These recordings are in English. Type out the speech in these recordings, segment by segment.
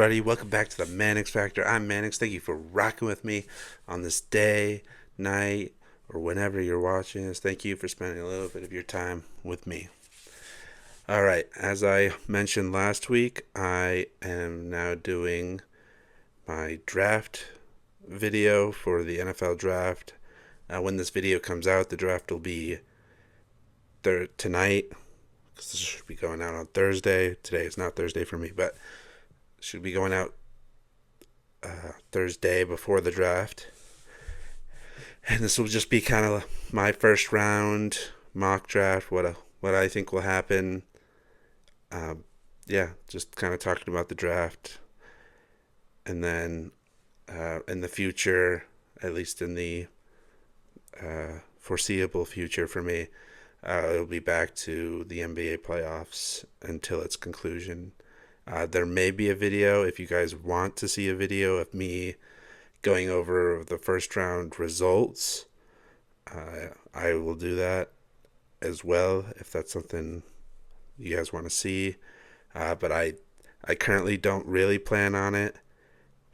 everybody? Welcome back to the Mannix Factor. I'm Mannix. Thank you for rocking with me on this day, night, or whenever you're watching this. Thank you for spending a little bit of your time with me. All right, as I mentioned last week, I am now doing my draft video for the NFL draft. When this video comes out, the draft will be tonight, because this should be going out on Thursday. Today is not Thursday for me, but should be going out Thursday before the draft. And this will just be kind of my first round mock draft, what I think will happen. Just kind of talking about the draft. And then in the future, at least in the foreseeable future for me, it'll be back to the NBA playoffs until its conclusion. There may be a video if you guys want to see a video of me going over the first round results. I will do that as well if that's something you guys want to see. But I currently don't really plan on it,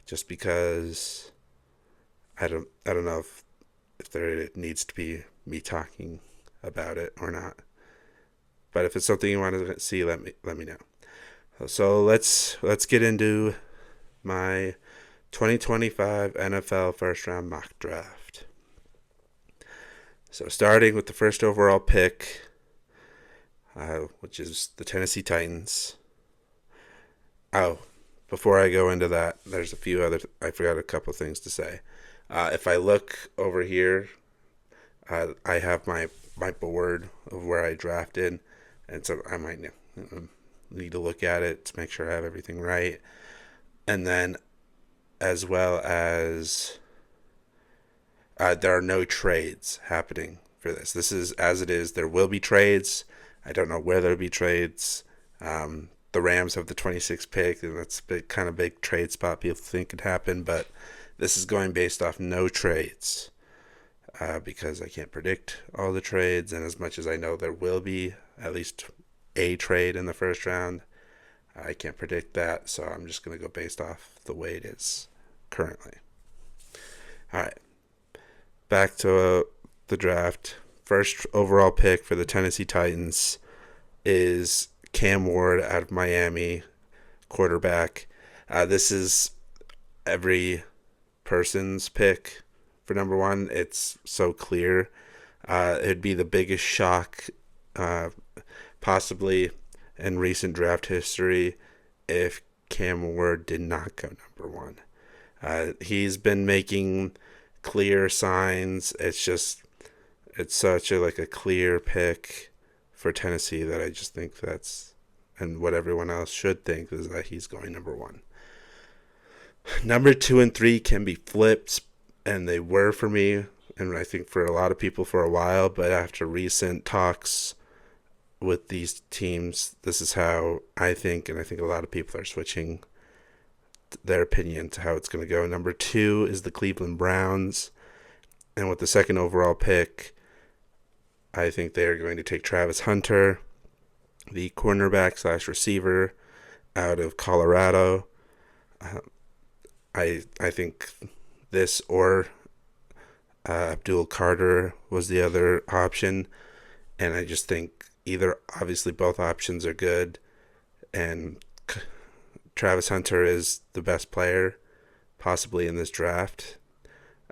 just because I don't know if there needs to be me talking about it or not. But if it's something you want to see, let me know. So let's get into my 2025 NFL first round mock draft. So starting with the first overall pick, which is the Tennessee Titans. Oh, before I go into that, there's I forgot a couple things to say. If I look over here, I have my board of where I drafted, and so I might need to look at it to make sure I have everything right. And then, as well as, there are no trades happening for this. This is as it is. There will be trades. I don't know where there'll be trades. The Rams have the 26th pick, and that's a kind of big trade spot people think could happen, but this is going based off no trades, because I can't predict all the trades, and as much as I know there will be at least a trade in the first round, I can't predict that, so I'm just going to go based off the way it is currently. All right, back to the draft. First overall pick for the Tennessee Titans is Cam Ward out of Miami, quarterback. This is every person's pick for number one. It's so clear. It'd be the biggest shock possibly in recent draft history if Cam Ward did not go number one. He's been making clear signs. It's such a clear pick for Tennessee that I just think and what everyone else should think is that he's going number one. Number 2 and 3 can be flipped, and they were for me, and I think for a lot of people for a while, but after recent talks with these teams, this is how I think, and I think a lot of people are switching their opinion to how it's going to go. Number 2 is the Cleveland Browns, and with the second overall pick, I think they are going to take Travis Hunter, the cornerback / receiver out of Colorado. I think this or Abdul Carter was the other option, and I just think obviously both options are good, and Travis Hunter is the best player possibly in this draft,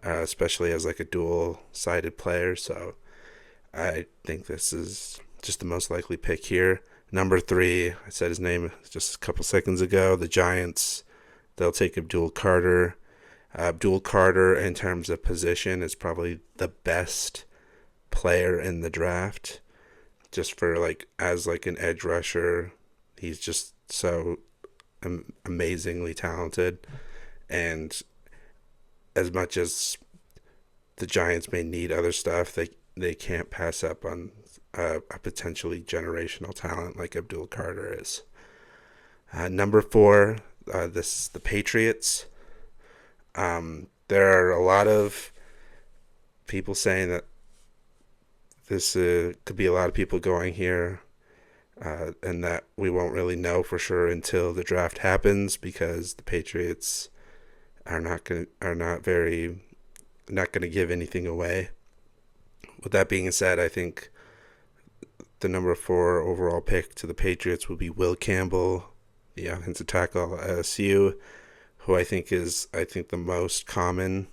especially as a dual-sided player, so I think this is just the most likely pick here. Number 3, I said his name just a couple seconds ago, the Giants. They'll take Abdul Carter. Abdul Carter, in terms of position, is probably the best player in the draft. Just for as an edge rusher, he's just so amazingly talented. And as much as the Giants may need other stuff, they can't pass up on a potentially generational talent like Abdul Carter is. Number 4, this is the Patriots. There are a lot of people saying that this could be a lot of people going here. and that we won't really know for sure until the draft happens, because the Patriots are not going to give anything away. With that being said, I think the number 4 overall pick to the Patriots will be Will Campbell, the offensive tackle at LSU, who I think is the most common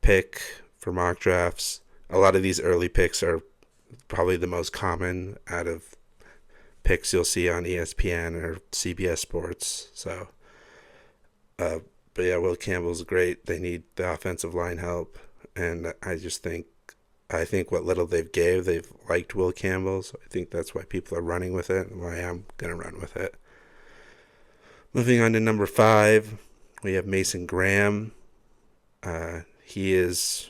pick for mock drafts. A lot of these early picks are probably the most common out of picks you'll see on ESPN or CBS Sports. So, but yeah, Will Campbell's great. They need the offensive line help, and I think what little they've liked Will Campbell, so I think that's why people are running with it, and why I'm gonna run with it. Moving on to number 5, we have Mason Graham. He is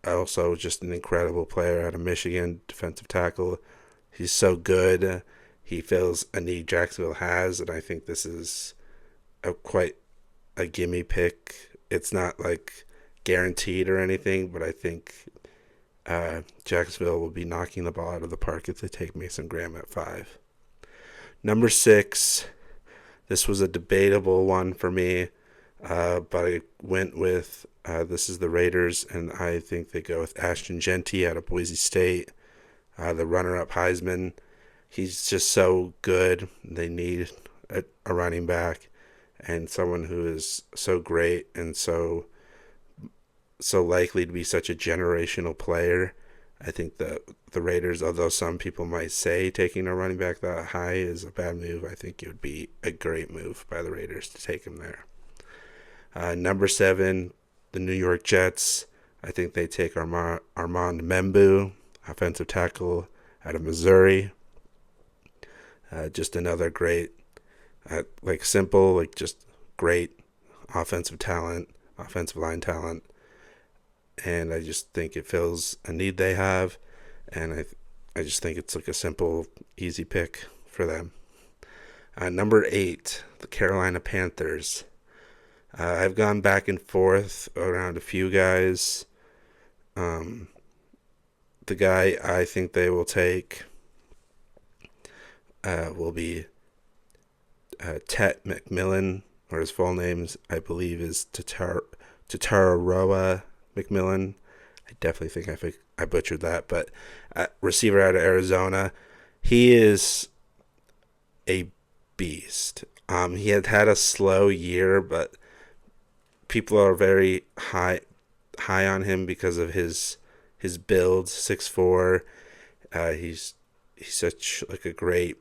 also just an incredible player out of Michigan, defensive tackle. He's so good. He fills a need Jacksonville has, and I think this is quite a gimme pick. It's not like guaranteed or anything, but I think Jacksonville will be knocking the ball out of the park if they take Mason Graham at 5. Number 6, this was a debatable one for me, but I went with this is the Raiders, and I think they go with Ashton Jeanty out of Boise State, the runner-up Heisman. He's just so good. They need a running back and someone who is so great and so likely to be such a generational player. I think the Raiders, although some people might say taking a running back that high is a bad move, I think it would be a great move by the Raiders to take him there. Number 7, the New York Jets. I think they take Armand Membou, offensive tackle out of Missouri. Just another great, simple, just great offensive line talent. And I just think it fills a need they have, and I just think it's like a simple, easy pick for them. Number 8, the Carolina Panthers. I've gone back and forth around a few guys. The guy I think they will take will be Tet McMillan, or his full name I believe is Tataroa McMillan. I definitely think I butchered that, but receiver out of Arizona. He is a beast. He had a slow year, but people are very high on him because of his build, 6'4". He's such a great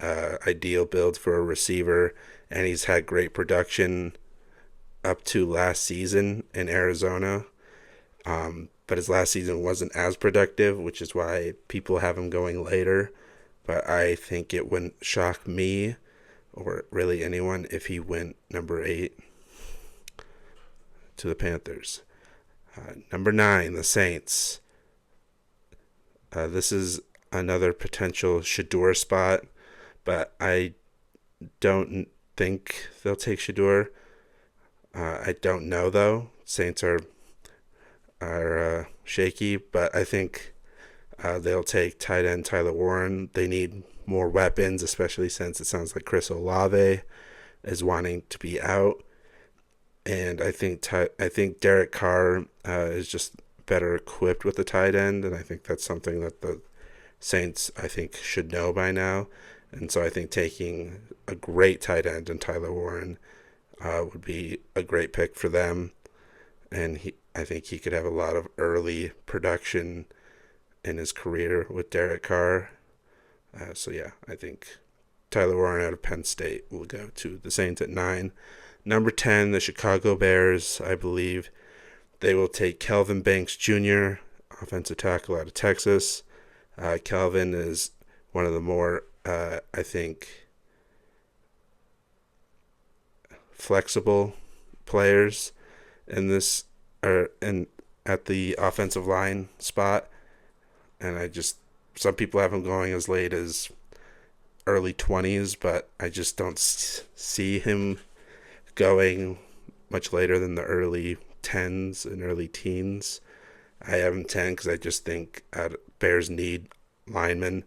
ideal build for a receiver, and he's had great production up to last season in Arizona. But his last season wasn't as productive, which is why people have him going later. But I think it wouldn't shock me or really anyone if he went number 8 to the Panthers. Number 9, the Saints. This is another potential Shedeur spot, but I don't think they'll take Shedeur. I don't know though. Saints are shaky, but I think they'll take tight end Tyler Warren. They need more weapons, especially since it sounds like Chris Olave is wanting to be out, and I think Derek Carr is just better equipped with the tight end, and I think that's something that the Saints should know by now, and so I think taking a great tight end in Tyler Warren would be a great pick for them, and I think he could have a lot of early production in his career with Derek Carr. So yeah, I think Tyler Warren out of Penn State will go to the Saints at 9. Number 10, the Chicago Bears. I believe they will take Kelvin Banks Jr., offensive tackle out of Texas. Kelvin is one of the more, flexible players in this at the offensive line spot, and some people have him going as late as early 20s, but I just don't see him going much later than the early 10s and early teens. I have him 10 because I just think Bears need linemen,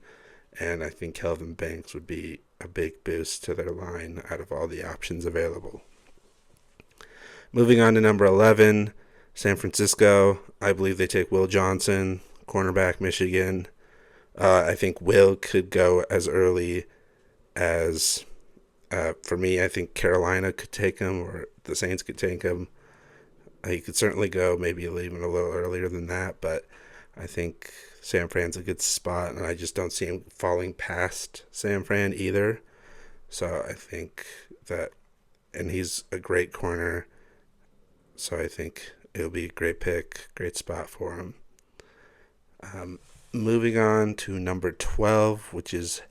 and I think Kelvin Banks would be a big boost to their line out of all the options available. Moving on to number 11, San Francisco. I believe they take Will Johnson, cornerback, Michigan. I think Will could go as early as, for me, I think Carolina could take him, or the Saints could take him. He could certainly go maybe even a little earlier than that, but I think San Fran's a good spot, and I just don't see him falling past San Fran either. So I think that, and he's a great corner, so I think it'll be a great pick, great spot for him. Moving on to number 12, which is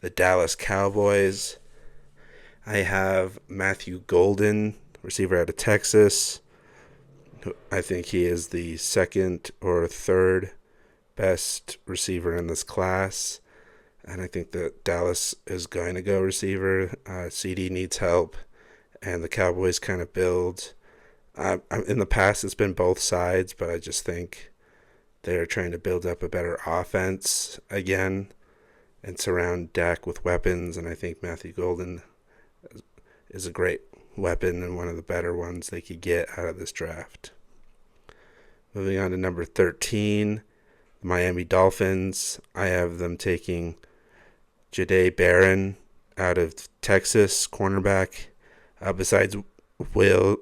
the Dallas Cowboys. I have Matthew Golden, receiver out of Texas. I think he is the second or third best receiver in this class. And I think that Dallas is going to go receiver. CD needs help, and the Cowboys kind of build. In the past, it's been both sides, but I just think they are trying to build up a better offense again and surround Dak with weapons. And I think Matthew Golden is a great weapon and one of the better ones they could get out of this draft. Moving on to number 13, the Miami Dolphins. I have them taking Jahdae Barron out of Texas, cornerback. Besides Will,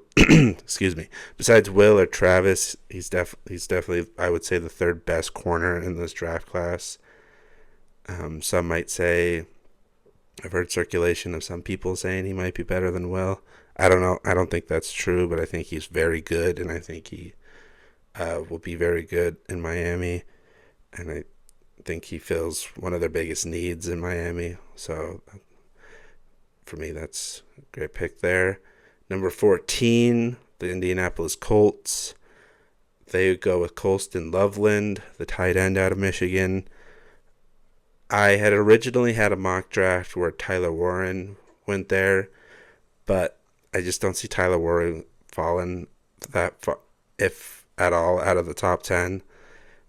besides Will or Travis, he's definitely, I would say, the third best corner in this draft class. Some might say, I've heard circulation of some people saying he might be better than Will. I don't know. I don't think that's true, but I think he's very good, and I think he will be very good in Miami. And I think he fills one of their biggest needs in Miami. So for me, that's a great pick there. Number 14, the Indianapolis Colts. They go with Colston Loveland, the tight end out of Michigan. I had originally had a mock draft where Tyler Warren went there, but I just don't see Tyler Warren falling that far, if at all, out of the top 10.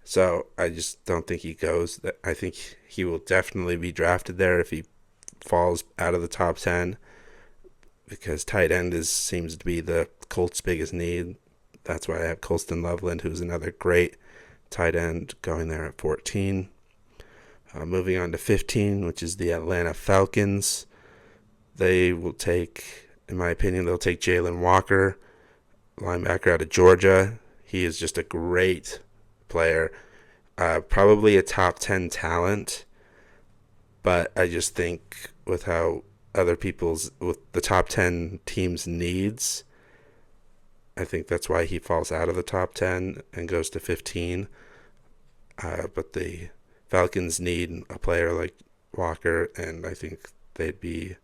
So I just don't think he goes. I think he will definitely be drafted there if he falls out of the top 10, because tight end seems to be the Colts' biggest need. That's why I have Colston Loveland, who's another great tight end, going there at 14. Moving on to 15, which is the Atlanta Falcons. They will take, in my opinion, they'll take Jalen Walker, linebacker out of Georgia. He is just a great player, probably a top 10 talent, but I just think with how with the top 10 teams' needs, I think that's why he falls out of the top 10 and goes to 15. But the Falcons need a player like Walker, and I think they'd be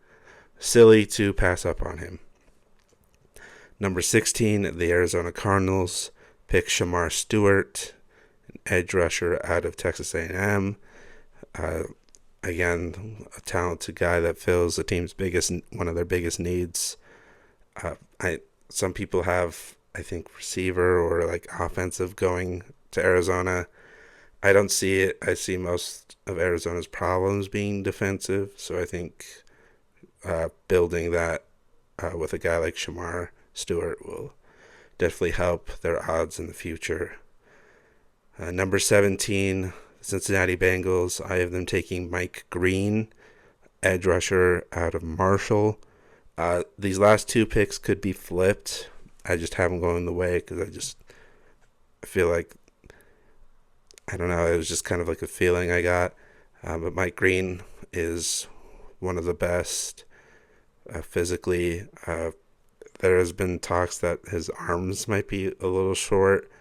silly to pass up on him. Number 16, the Arizona Cardinals pick Shamar Stewart, an edge rusher out of Texas A&M. Again, a talented guy that fills the team's one of their biggest needs. Some people have, I think, receiver or like offensive going to Arizona. I don't see it. I see most of Arizona's problems being defensive. So I think building that with a guy like Shamar Stewart will definitely help their odds in the future. Number 17, Cincinnati Bengals. I have them taking Mike Green, edge rusher out of Marshall. These last two picks could be flipped. I just have them going the way because I feel like, I don't know, it was just kind of like a feeling I got. But Mike Green is one of the best physically. There has been talks that his arms might be a little short,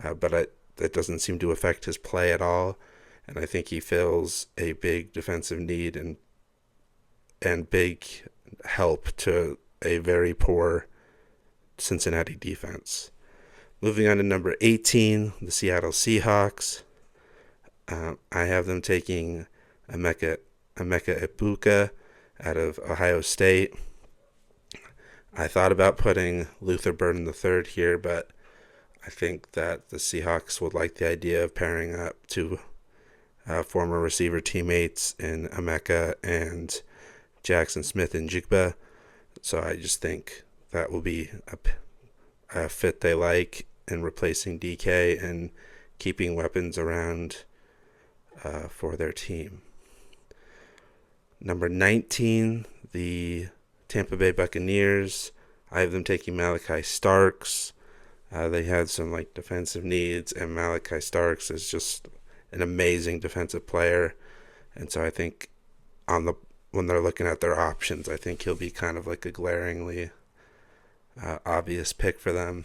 but that doesn't seem to affect his play at all. And I think he fills a big defensive need and big help to a very poor Cincinnati defense. Moving on to number 18, the Seattle Seahawks. I have them taking Emeka Egbuka out of Ohio State. I thought about putting Luther Burden III here, but I think that the Seahawks would like the idea of pairing up to former receiver teammates in Emeka and Jackson Smith and Jigba. So I just think that will be a fit they like in replacing DK and keeping weapons around for their team. Number 19, the Tampa Bay Buccaneers. I have them taking Malachi Starks. They had some defensive needs, and Malachi Starks is just an amazing defensive player. And so I think when they're looking at their options, I think he'll be kind of like a glaringly obvious pick for them,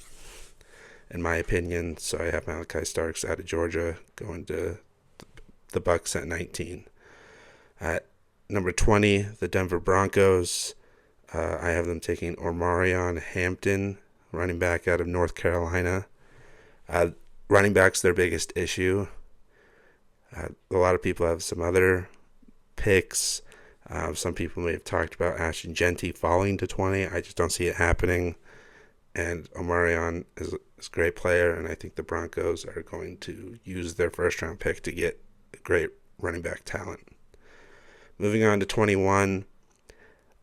in my opinion. So I have Malachi Starks out of Georgia going to the Bucks at 19. At number 20, the Denver Broncos. I have them taking Omarion Hampton, running back out of North Carolina. Running back's their biggest issue. A lot of people have some other picks. Some people may have talked about Ashton Jeanty falling to 20. I just don't see it happening. And Omarion is a great player, and I think the Broncos are going to use their first-round pick to get great running back talent. Moving on to 21,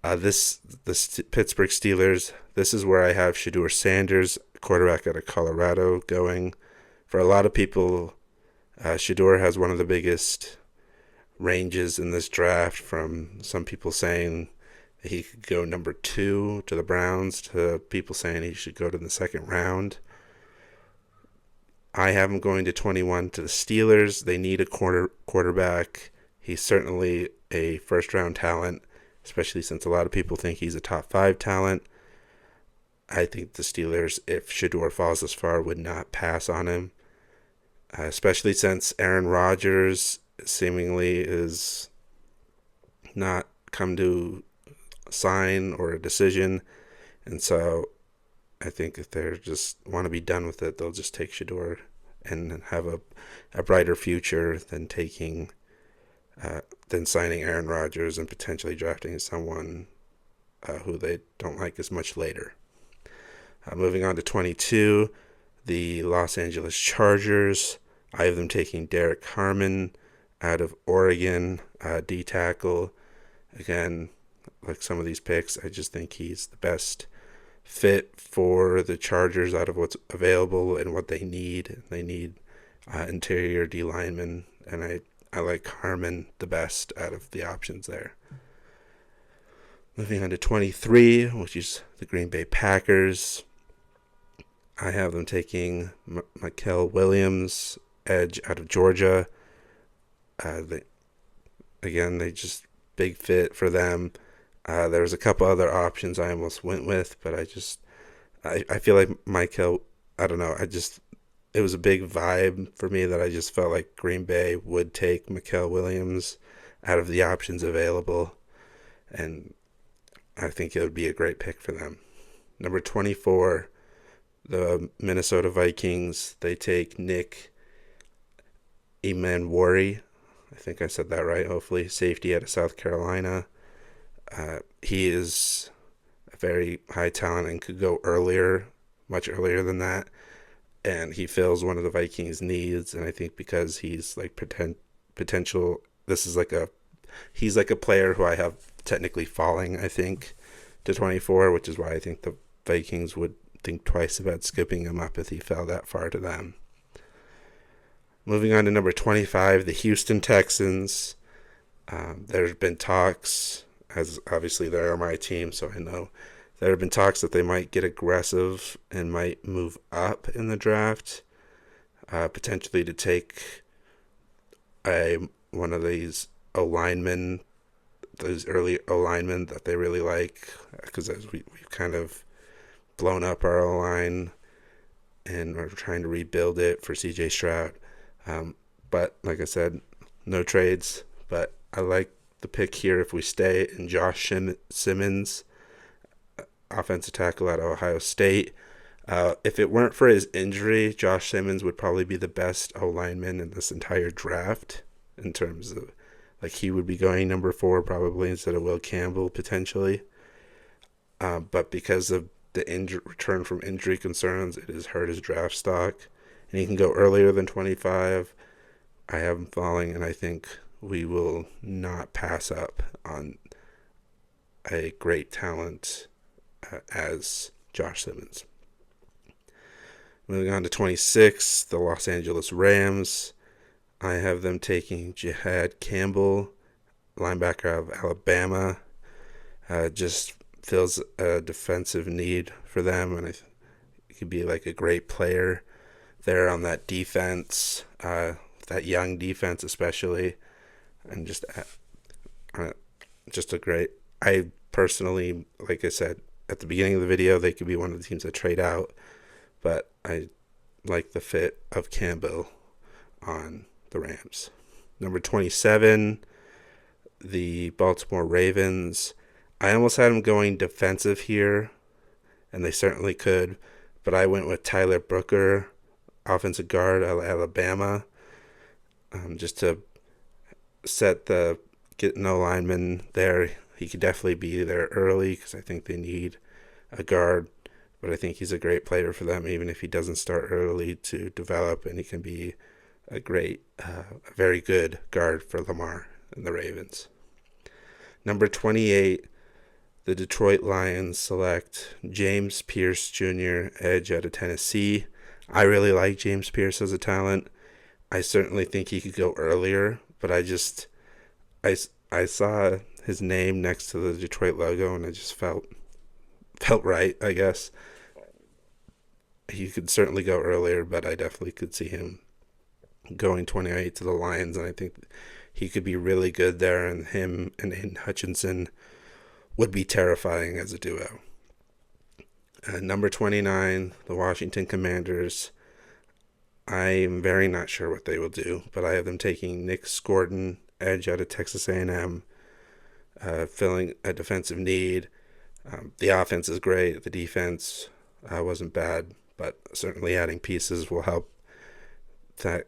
the Pittsburgh Steelers. This is where I have Shedeur Sanders, quarterback out of Colorado, going. For a lot of people, Shedeur has one of the biggest ranges in this draft, from some people saying he could go number 2 to the Browns to people saying he should go to the second round. I have him going to 21 to the Steelers. They need a quarterback. He's certainly a first-round talent, especially since a lot of people think he's a top 5 talent. I think the Steelers, if Shedeur falls this far, would not pass on him, especially since Aaron Rodgers seemingly is not come to sign or a decision. And so I think if they just want to be done with it, they'll just take Shedeur and have a brighter future than signing Aaron Rodgers and potentially drafting someone who they don't like as much later. Moving on to 22, the Los Angeles Chargers. I have them taking Derek Harmon out of Oregon, D tackle. Again, like some of these picks, I just think he's the best fit for the Chargers out of what's available and what they need. They need interior D linemen, and I like Harmon the best out of the options there. Moving on to 23, which is the Green Bay Packers. I have them taking Mykel Williams, edge out of Georgia. They just big fit for them. There was a couple other options I almost went with, but I feel like Mykel, I don't know, it was a big vibe for me that I just felt like Green Bay would take Mykel Williams out of the options available, and I think it would be a great pick for them. Number 24, the Minnesota Vikings. They take Nick Emmanwori. I think I said that right, hopefully. Safety out of South Carolina. He is a very high talent and could go earlier, much earlier than that. And he fills one of the Vikings' needs. And I think because he's potential, he's like a player who I have technically falling, I think, to 24, which is why I think the Vikings would think twice about skipping him up if he fell that far to them. Moving on to number 25, the Houston Texans. There's been talks, as obviously they are my team, so I know there have been talks that they might get aggressive and might move up in the draft, potentially to take one of these O-linemen, those early O-linemen that they really like, because as we've kind of blown up our O-line and we're trying to rebuild it for CJ Stroud. But like I said, no trades, but I like the pick here if we stay in Josh Simmons, offensive tackle out of Ohio State. If it weren't for his injury, Josh Simmons would probably be the best O-lineman in this entire draft in terms of, he would be going number 4 probably instead of Will Campbell potentially. But because of the return from injury concerns, it has hurt his draft stock. And he can go earlier than 25, I have him falling, and I think we will not pass up on a great talent as Josh Simmons. Moving on to 26, the Los Angeles Rams. I have them taking Jihad Campbell, linebacker of Alabama. Just fills a defensive need for them, and he could be like a great player there on that defense, that young defense especially, and just a great. I personally, like I said at the beginning of the video, they could be one of the teams that trade out, but I like the fit of Campbell on the Rams. Number 27, the Baltimore Ravens. I almost had them going defensive here, and they certainly could, but I went with Tyler Brooker, offensive guard out of Alabama, just to get no lineman there. He could definitely be there early because I think they need a guard, but I think he's a great player for them, even if he doesn't start early, to develop, and he can be a very good guard for Lamar and the Ravens. Number 28, the Detroit Lions select James Pierce Jr., edge out of Tennessee. I really like James Pierce as a talent. I certainly think he could go earlier, but I saw his name next to the Detroit logo, and I just felt right, I guess. He could certainly go earlier, but I definitely could see him going 28 to the Lions, and I think he could be really good there, and him and Aiden Hutchinson would be terrifying as a duo. Number 29, the Washington Commanders. I'm very not sure what they will do, but I have them taking Nick Scordon, edge out of Texas A&M, filling a defensive need. The offense is great. The defense wasn't bad, but certainly adding pieces will help that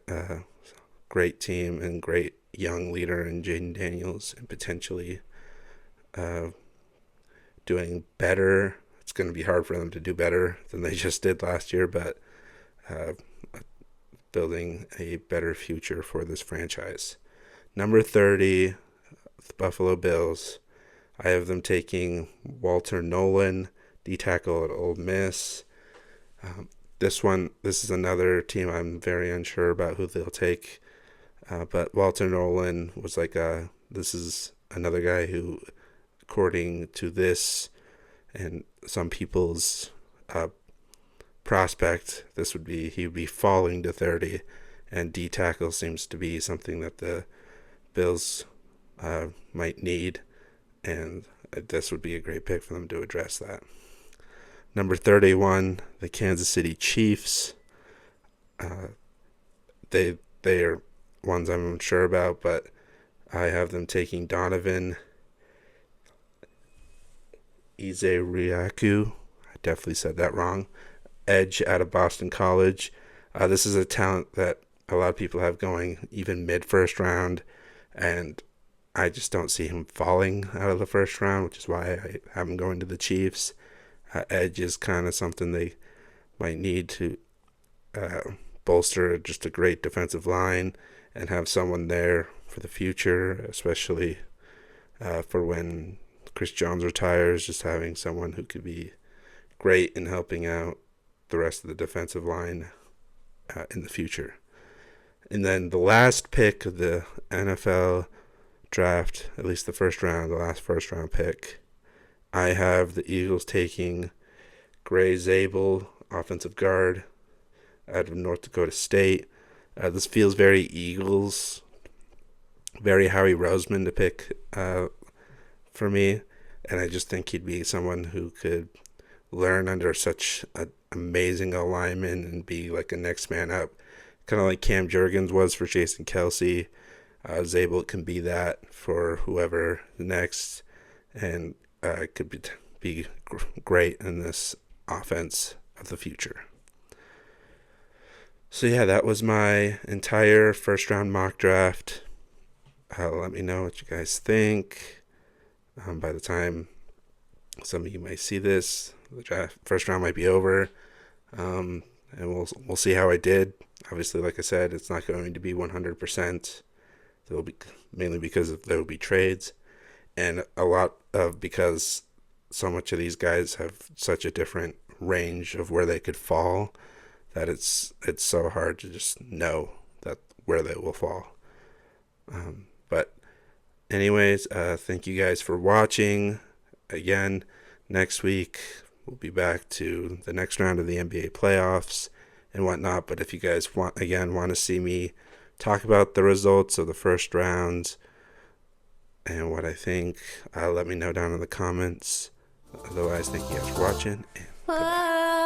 great team and great young leader in Jaden Daniels, and potentially doing better. It's going to be hard for them to do better than they just did last year, but building a better future for this franchise. Number 30, the Buffalo Bills. I have them taking Walter Nolan, D-tackle at Ole Miss. This is another team I'm very unsure about who they'll take. But Walter Nolan was this is another guy who, according to this and some people's prospect, he would be falling to 30, and D-tackle seems to be something that the Bills might need, and this would be a great pick for them to address that. Number 31, the Kansas City Chiefs. They are ones I'm unsure about, but I have them taking Donovan Izeriaku. I definitely said that wrong. Edge out of Boston College. This is a talent that a lot of people have going even mid-first round, and I just don't see him falling out of the first round, which is why I have him going to the Chiefs. Edge is kind of something they might need to bolster just a great defensive line and have someone there for the future, especially for when Chris Jones retires, just having someone who could be great in helping out the rest of the defensive line in the future. And then the last pick of the NFL draft, at least the last first round pick, I have the Eagles taking Gray Zabel, offensive guard out of North Dakota State. This feels very Eagles, very Howie Roseman to pick for me, and I just think he'd be someone who could learn under such an amazing alignment and be like a next man up, kind of like Cam Jurgens was for Jason Kelce. Zabel can be that for whoever next, and could be great in this offense of the future. So yeah, that was my entire first round mock draft. Let me know what you guys think. By the time some of you might see this, the first round might be over, and we'll see how I did. Obviously, like I said, it's not going to be 100%. There will be, mainly because there will be trades, and a lot of, because so much of these guys have such a different range of where they could fall, that it's so hard to just know that where they will fall. But anyways, thank you guys for watching. Again, next week we'll be back to the next round of the NBA playoffs and whatnot. But if you guys want to see me talk about the results of the first round and what I think, let me know down in the comments. Otherwise, thank you guys for watching, and goodbye.